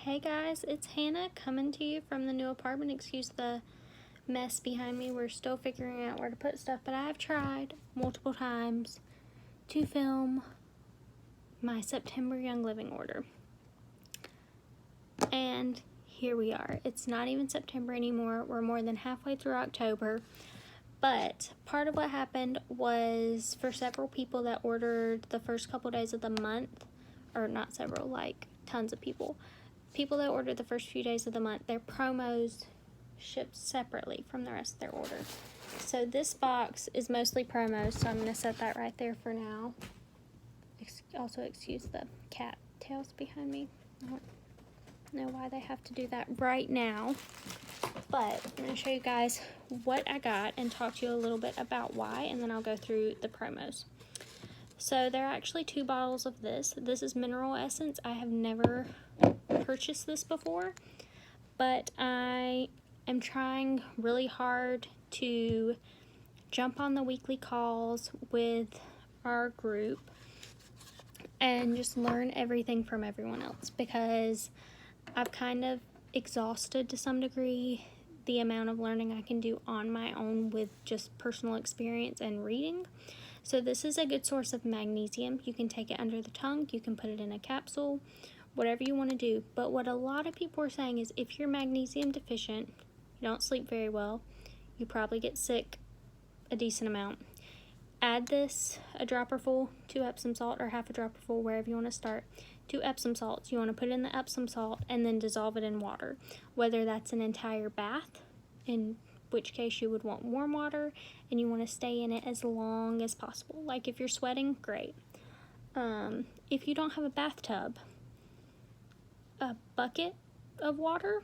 Hey guys, it's Hannah coming to you from the new apartment. Excuse the mess behind me. We're still figuring out where to put stuff, but I have tried multiple times to film my September Young Living order. And here we are. It's not even September anymore. We're more than halfway through October. But part of what happened was for several people that ordered the first couple days of the month, or not several, like tons of people that ordered the first few days of the month, their promos shipped separately from the rest of their order. So this box is mostly promos, so I'm going to set that right there for now. Also excuse the cat tails behind me. I don't know why they have to do that right now. But I'm going to show you guys what I got and talk to you a little bit about why, and then I'll go through the promos. So there are actually 2 bottles of this. This is mineral essence. I have never purchased this before, but I am trying really hard to jump on the weekly calls with our group and just learn everything from everyone else, because I've kind of exhausted to some degree the amount of learning I can do on my own with just personal experience and reading. So this is a good source of magnesium. You can take it under the tongue, you can put it in a capsule, whatever you want to do. But what a lot of people are saying is if you're magnesium deficient, you don't sleep very well, you probably get sick a decent amount. Add this, a dropper full, to Epsom salt, or half a dropper full, wherever you want to start, 2 Epsom salts. You want to put in the Epsom salt and then dissolve it in water, whether that's an entire bath, in which case you would want warm water, and you want to stay in it as long as possible. Like if you're sweating, great. If you don't have a bathtub, a bucket of water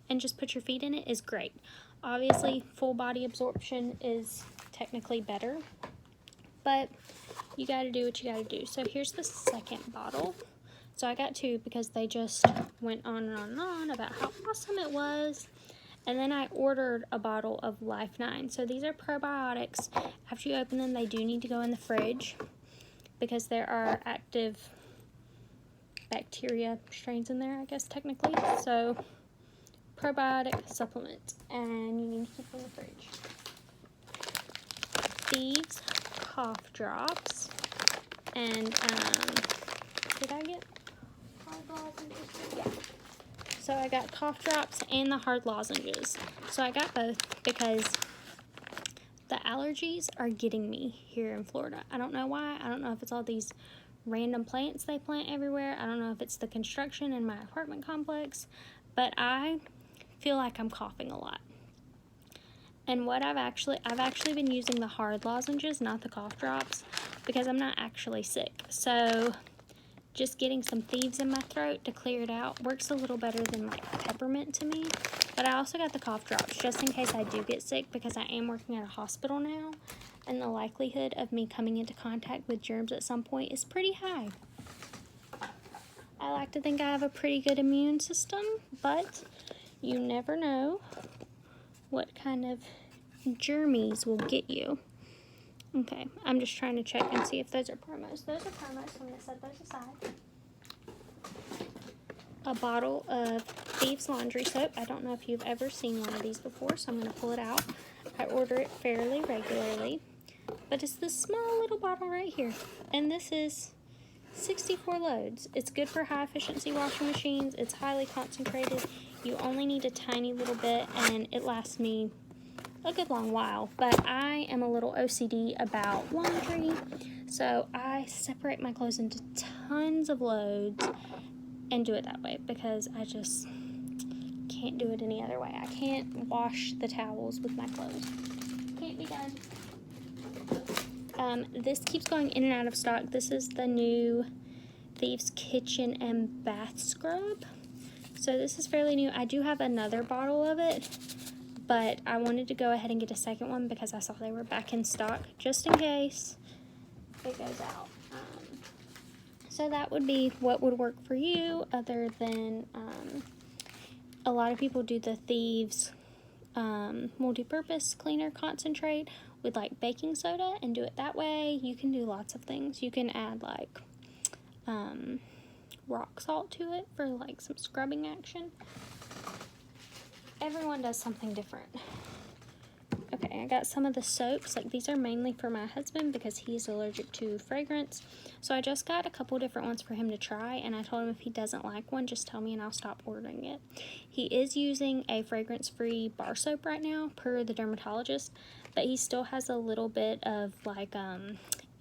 and just put your feet in it is great. Obviously, full body absorption is technically better, but you got to do what you got to do. So here's the second bottle. So I got 2 because they just went on and on and on about how awesome it was. And then I ordered a bottle of Life 9. So these are probiotics. After you open them, they do need to go in the fridge because there are active bacteria strains in there, I guess, technically. So probiotic supplements, and you need to keep them in the fridge. These cough drops, and did I get hard lozenges? Yeah. So I got cough drops and the hard lozenges. So I got both because the allergies are getting me here in Florida. I don't know why. I don't know if it's all these random plants they plant everywhere. I don't know if it's the construction in my apartment complex, but I feel like I'm coughing a lot. And what I've actually been using the hard lozenges, not the cough drops, because I'm not actually sick. So just getting some thieves in my throat to clear it out works a little better than like peppermint to me. But I also got the cough drops just in case I do get sick, because I am working at a hospital now, and the likelihood of me coming into contact with germs at some point is pretty high. I like to think I have a pretty good immune system, but you never know what kind of germies will get you. Okay, I'm just trying to check and see if those are promos. Those are promos, so I'm going to set those aside. A bottle of Thieves Laundry Soap. I don't know if you've ever seen one of these before, so I'm going to pull it out. I order it fairly regularly, but it's this small little bottle right here, and this is 64 loads. It's good for high efficiency washing machines. It's highly concentrated. You only need a tiny little bit, and it lasts me a good long while. But I am a little OCD about laundry, so I separate my clothes into tons of loads and do it that way, because I just can't do it any other way. I can't wash the towels with my clothes. Can't be done. This keeps going in and out of stock. This is the new Thieves Kitchen and Bath Scrub. So this is fairly new. I do have another bottle of it, but I wanted to go ahead and get a second one because I saw they were back in stock, just in case it goes out. So that would be what would work for you, other than a lot of people do the Thieves multi-purpose cleaner concentrate with like baking soda and do it that way. You can do lots of things. You can add like rock salt to it for like some scrubbing action. Everyone does something different. Okay, I got some of the soaps. Like, these are mainly for my husband because he's allergic to fragrance. So I just got a couple different ones for him to try, and I told him if he doesn't like one, just tell me and I'll stop ordering it. He is using a fragrance-free bar soap right now, per the dermatologist, but he still has a little bit of, like,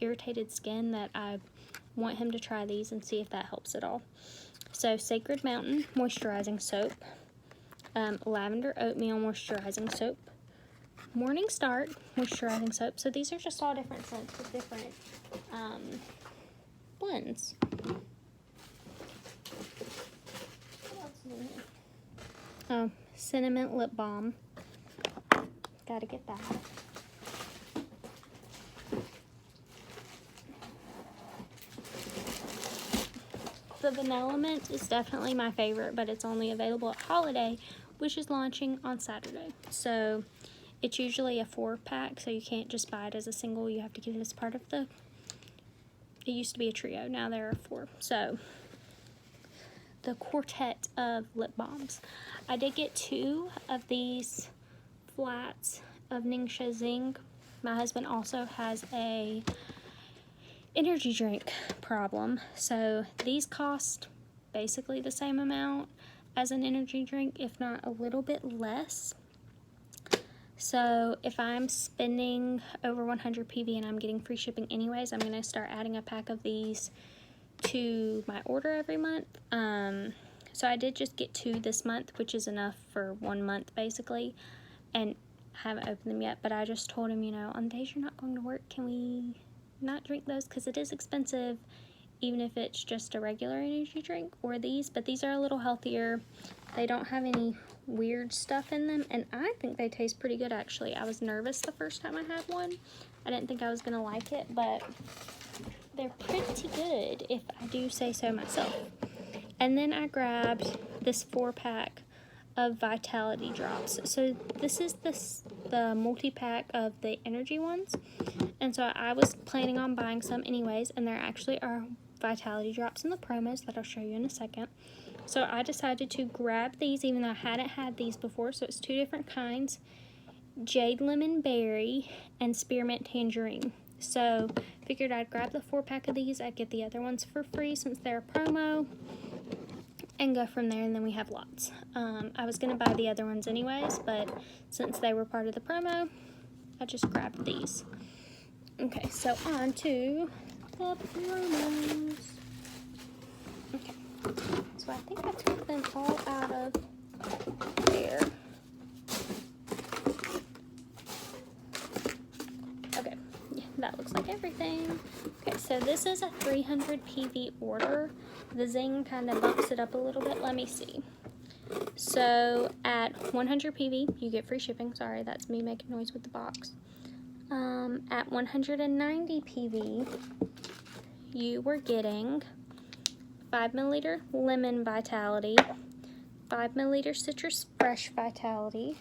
irritated skin that I want him to try these and see if that helps at all. So, Sacred Mountain Moisturizing Soap, Lavender Oatmeal Moisturizing Soap, Morning Start Moisturizing Soap. So these are just all different scents with different blends. Oh, Cinnamon Lip Balm. Gotta get that. The Vanilla Mint is definitely my favorite, but it's only available at Holiday, which is launching on Saturday. So it's usually a 4-pack, so you can't just buy it as a single. You have to get it as part of it used to be a trio, now there are 4. So, the quartet of lip balms. I did get 2 of these flats of Ningxia Zing. My husband also has a energy drink problem, so these cost basically the same amount as an energy drink, if not a little bit less. So if I'm spending over 100 PV and I'm getting free shipping anyways, I'm going to start adding a pack of these to my order every month. So I did just get 2 this month, which is enough for 1 month basically, and I haven't opened them yet, but I just told him, you know, on days you're not going to work, can we not drink those, because it is expensive, even if it's just a regular energy drink or these, but these are a little healthier. They don't have any weird stuff in them, and I think they taste pretty good actually. I was nervous the first time I had one. I didn't think I was gonna like it, but they're pretty good if I do say so myself. And then I grabbed this 4-pack of Vitality Drops. So this is the multi-pack of the energy ones, and so I was planning on buying some anyways, and there actually are Vitality Drops in the promos that I'll show you in a second. So I decided to grab these, even though I hadn't had these before. So it's 2 different kinds, Jade Lemon Berry and Spearmint Tangerine. So figured I'd grab the 4-pack of these. I'd get the other ones for free since they're a promo, and go from there, and then we have lots. I was going to buy the other ones anyways, but since they were part of the promo, I just grabbed these. Okay, so on to the promos. Okay, so I think I took them all out of there. Okay, yeah, that looks like everything. Okay, so this is a 300 PV order. The Zing kind of bumps it up a little bit. Let me see. So at 100 PV, you get free shipping. Sorry, that's me making noise with the box. At 190 PV, you were getting 5 milliliter Lemon Vitality, 5 milliliter Citrus Fresh Vitality,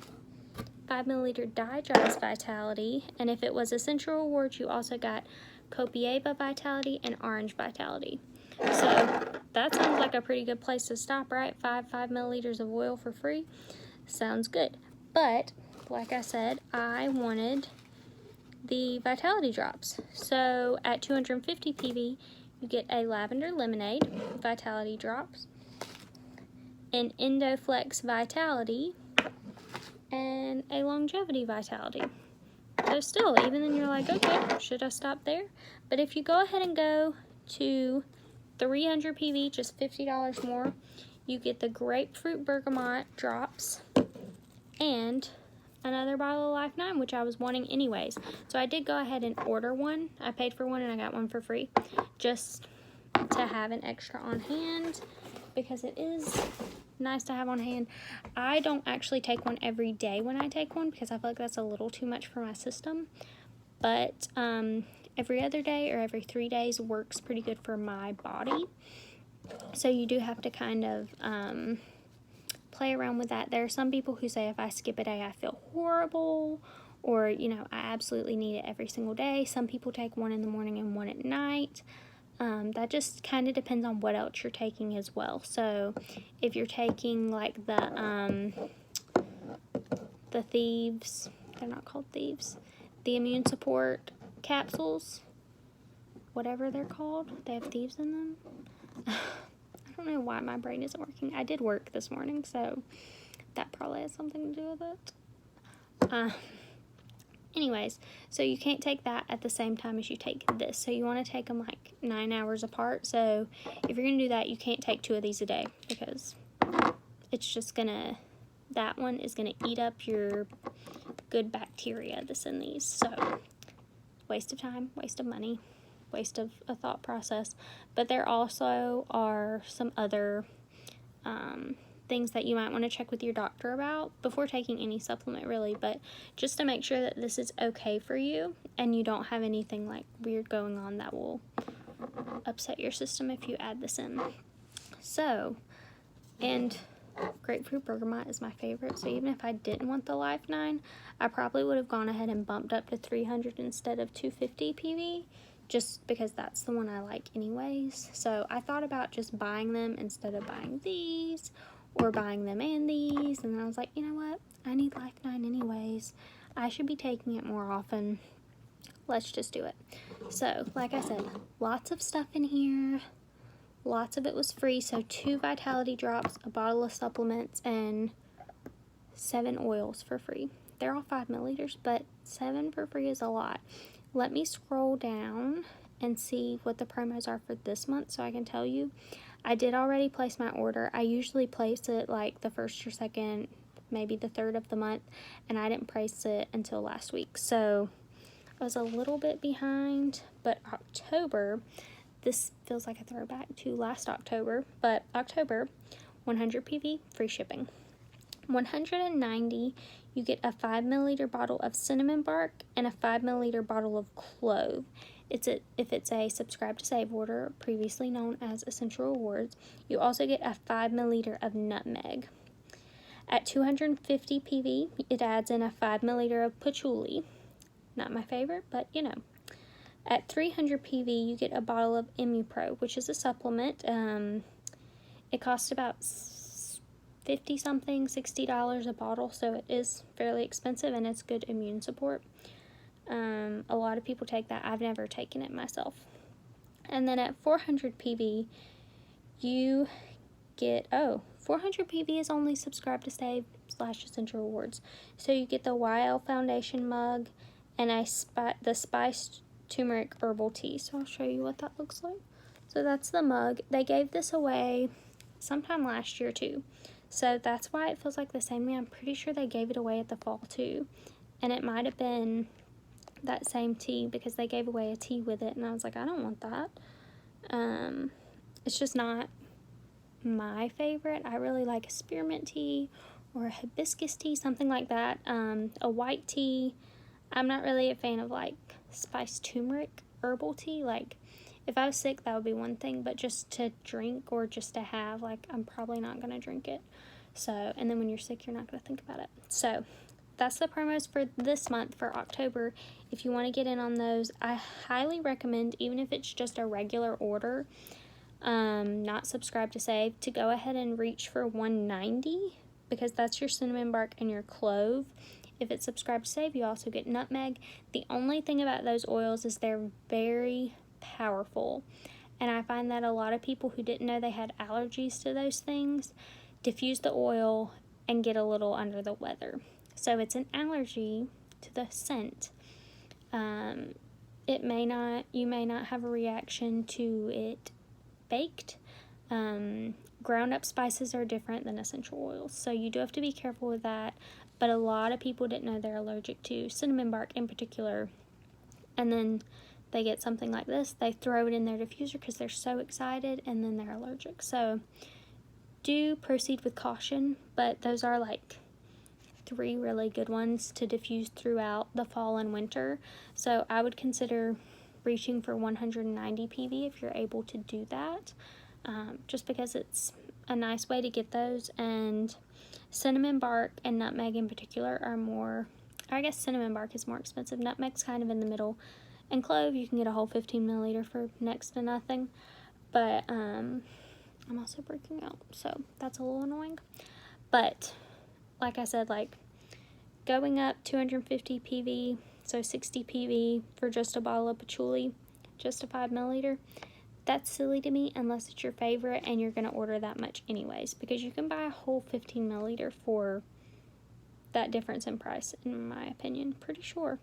5 milliliter Digest Vitality, and if it was Essential Rewards, you also got Copieva Vitality and Orange Vitality. So that sounds like a pretty good place to stop, right? 5 milliliters of oil for free. Sounds good. But, like I said, I wanted the Vitality Drops. So at 250 PV, you get a Lavender Lemonade Vitality Drops, an Endoflex Vitality, and a Longevity Vitality. So still, even then you're like, okay, should I stop there? But if you go ahead and go to 300 PV, just $50 more, you get the Grapefruit Bergamot Drops and another bottle of Life 9, which I was wanting anyways. So I did go ahead and order one. I paid for one and I got one for free, just to have an extra on hand, because it is nice to have on hand. I don't actually take one every day when I take one, because I feel like that's a little too much for my system. But every other day or every 3 days works pretty good for my body. So you do have to kind of play around with that. There are some people who say if I skip a day, I feel horrible, or, you know, I absolutely need it every single day. Some people take one in the morning and one at night. That just kind of depends on what else you're taking as well. So if you're taking like the thieves, they're not called thieves, the immune support capsules, whatever they're called, they have thieves in them. I don't know why my brain isn't working. I did work this morning, so that probably has something to do with it. Anyways, so you can't take that at the same time as you take this. So you want to take them like 9 hours apart. So if you're going to do that, you can't take 2 of these a day because it's just going to, that one is going to eat up your good bacteria that's in these. So waste of time, waste of money, waste of a thought process. But there also are some other things that you might want to check with your doctor about before taking any supplement, really, but just to make sure that this is okay for you and you don't have anything like weird going on that will upset your system if you add this in. So, and grapefruit bergamot is my favorite, so even if I didn't want the Life 9, I probably would have gone ahead and bumped up to 300 instead of 250 PV, just because that's the one I like anyways. So I thought about just buying them instead of buying these, or buying them and these, and I was like, you know what, I need Life 9 anyways. I should be taking it more often. Let's just do it. So, like I said, lots of stuff in here. Lots of it was free, so 2 Vitality Drops, a bottle of supplements, and 7 oils for free. They're all 5 milliliters, but 7 for free is a lot. Let me scroll down and see what the promos are for this month so I can tell you. I did already place my order. I usually place it like the 1st or 2nd, maybe the 3rd of the month, and I didn't place it until last week. So I was a little bit behind, but October, this feels like a throwback to last October, but October, 100 PV, free shipping. 190, you get a 5 milliliter bottle of cinnamon bark and a 5 milliliter bottle of clove. If it's a subscribe to save order, previously known as Essential Rewards, you also get a 5 milliliter of nutmeg. At 250 PV, it adds in a 5 milliliter of patchouli. Not my favorite, but you know. At 300 PV, you get a bottle of ImmuPro, which is a supplement. It costs about $50-something, $60 a bottle, so it is fairly expensive, and it's good immune support. A lot of people take that. I've never taken it myself. And then at 400 PV, you get, 400 PV is only subscribe to save / Essential Rewards. So you get the YL Foundation mug and the spiced turmeric herbal tea. So I'll show you what that looks like. So that's the mug. They gave this away sometime last year too. So that's why it feels like the same way. I'm pretty sure they gave it away at the fall too. And it might have been that same tea because they gave away a tea with it. And I was like, I don't want that. It's just not my favorite. I really like a spearmint tea or a hibiscus tea, something like that. A white tea. I'm not really a fan of like spiced turmeric herbal tea. Like if I was sick, that would be one thing, but just to drink or just to have, like, I'm probably not going to drink it. So, and then when you're sick, you're not going to think about it. So that's the promos for this month, for October. If you want to get in on those, I highly recommend, even if it's just a regular order, not subscribe to save, to go ahead and reach for 190, because that's your cinnamon bark and your clove. If it's subscribe to save, you also get nutmeg. The only thing about those oils is they're very powerful, and I find that a lot of people who didn't know they had allergies to those things diffuse the oil and get a little under the weather. So it's an allergy to the scent. You may not have a reaction to it baked. Ground up spices are different than essential oils, so you do have to be careful with that. But a lot of people didn't know they're allergic to cinnamon bark in particular, and then they get something like this, they throw it in their diffuser because they're so excited, and then they're allergic. So do proceed with caution, but those are like 3 really good ones to diffuse throughout the fall and winter. So I would consider reaching for 190 PV if you're able to do that, just because it's a nice way to get those. And cinnamon bark and nutmeg in particular are more, I guess cinnamon bark is more expensive. Nutmeg's kind of in the middle. And clove, you can get a whole 15 milliliter for next to nothing. But I'm also breaking out, so that's a little annoying. But like I said, like going up 250 PV, so 60 PV for just a bottle of patchouli, just a 5 milliliter. That's silly to me unless it's your favorite and you're going to order that much anyways, because you can buy a whole 15 milliliter for that difference in price, in my opinion. Pretty sure.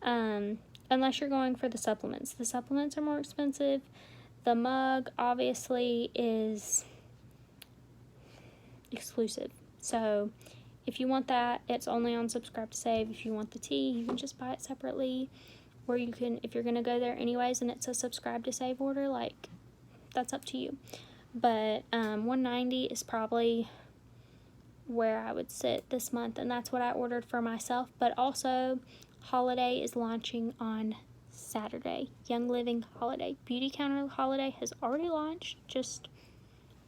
Unless you're going for the supplements. The supplements are more expensive. The mug obviously is exclusive. So if you want that, it's only on Subscribe to Save. If you want the tea, you can just buy it separately. Or you can, if you're going to go there anyways and it's a Subscribe to Save order, like, that's up to you. But $190 is probably where I would sit this month, and that's what I ordered for myself. But also, Holiday is launching on Saturday. Young Living Holiday. Beauty Counter Holiday has already launched, just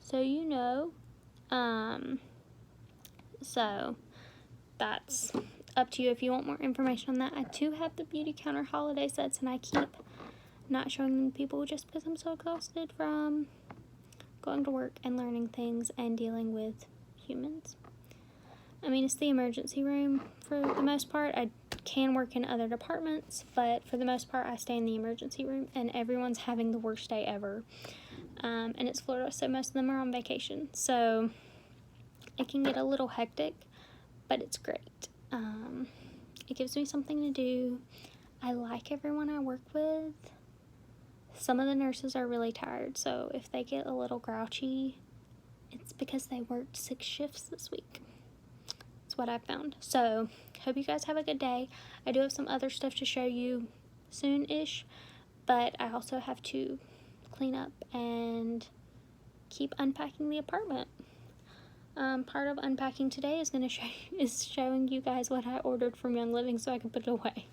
so you know. So that's up to you if you want more information on that. I do have the Beauty Counter holiday sets, and I keep not showing them to people just because I'm so exhausted from going to work and learning things and dealing with humans. I mean, it's the emergency room for the most part. I can work in other departments, but for the most part I stay in the emergency room, and everyone's having the worst day ever. And it's Florida, so most of them are on vacation, so it can get a little hectic, but it's great. It gives me something to do. I like everyone I work with. Some of the nurses are really tired, so if they get a little grouchy, it's because they worked 6 shifts this week. That's what I found. So, hope you guys have a good day. I do have some other stuff to show you soon-ish, but I also have to clean up and keep unpacking the apartment. Part of unpacking today is showing you guys what I ordered from Young Living so I can put it away.